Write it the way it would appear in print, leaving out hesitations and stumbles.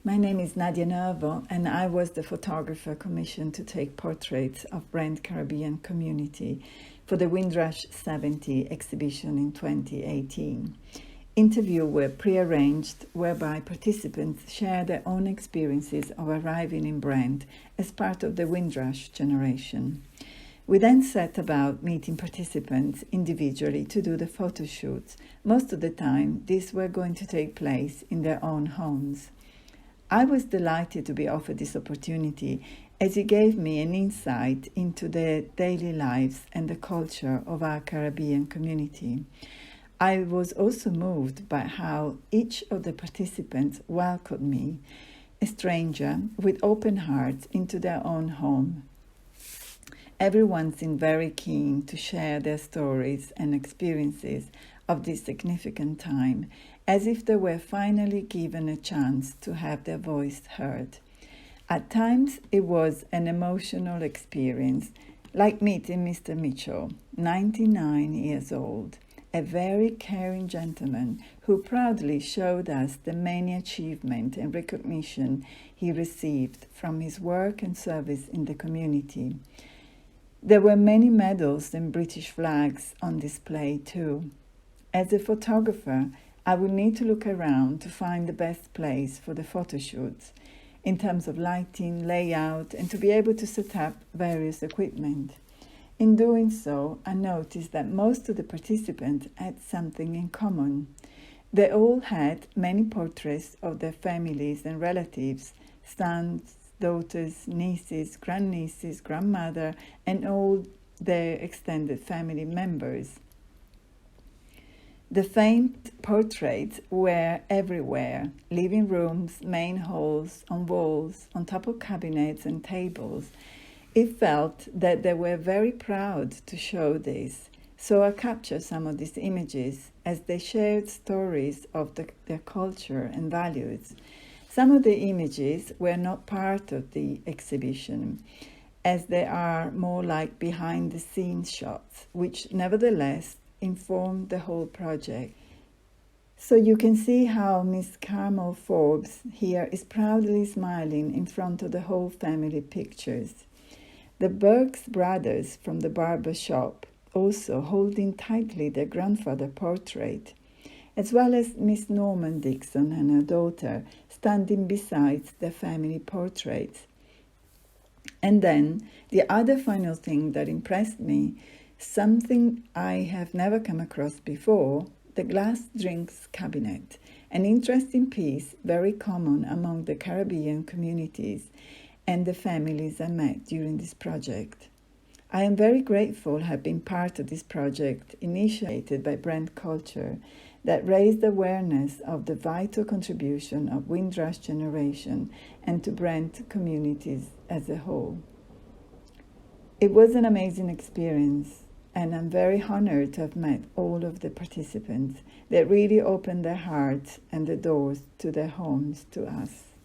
My name is Nadia Nervo, and I was the photographer commissioned to take portraits of Brent Caribbean community for the Windrush 70 exhibition in 2018. Interviews were pre-arranged, whereby participants share their own experiences of arriving in Brent as part of the Windrush generation. We then set about meeting participants individually to do the photo shoots. Most of the time, these were going to take place in their own homes. I was delighted to be offered this opportunity as it gave me an insight into the daily lives and the culture of our Caribbean community. I was also moved by how each of the participants welcomed me, a stranger, with open hearts into their own home. Everyone seemed very keen to share their stories and experiences of this significant time, as if they were finally given a chance to have their voice heard. At times, it was an emotional experience, like meeting Mr. Mitchell, 99 years old, a very caring gentleman who proudly showed us the many achievements and recognition he received from his work and service in the community. There were many medals and British flags on display too. As a photographer, I would need to look around to find the best place for the photo shoots in terms of lighting, layout, and to be able to set up various equipment. In doing so, I noticed that most of the participants had something in common. They all had many portraits of their families and relatives, sons, daughters, nieces, grandnieces, grandmother, and all their extended family members. The famed portraits were everywhere: living rooms, main halls, on walls, on top of cabinets and tables. It felt that they were very proud to show this, so I captured some of these images as they shared stories of their culture and values. Some of the images were not part of the exhibition, as they are more like behind-the-scenes shots, which nevertheless informed the whole project. So you can see how Miss Carmel Forbes here is proudly smiling in front of the whole family pictures. The Burke's brothers from the barber shop also holding tightly their grandfather portrait, as well as Miss Norman Dixon and her daughter standing beside their family portraits. And then the other final thing that impressed me, something I have never come across before, the glass drinks cabinet, an interesting piece very common among the Caribbean communities and the families I met during this project. I am very grateful to have been part of this project initiated by Brent Culture that raised awareness of the vital contribution of Windrush generation and to Brent communities as a whole. It was an amazing experience, and I'm very honored to have met all of the participants that really opened their hearts and the doors to their homes to us.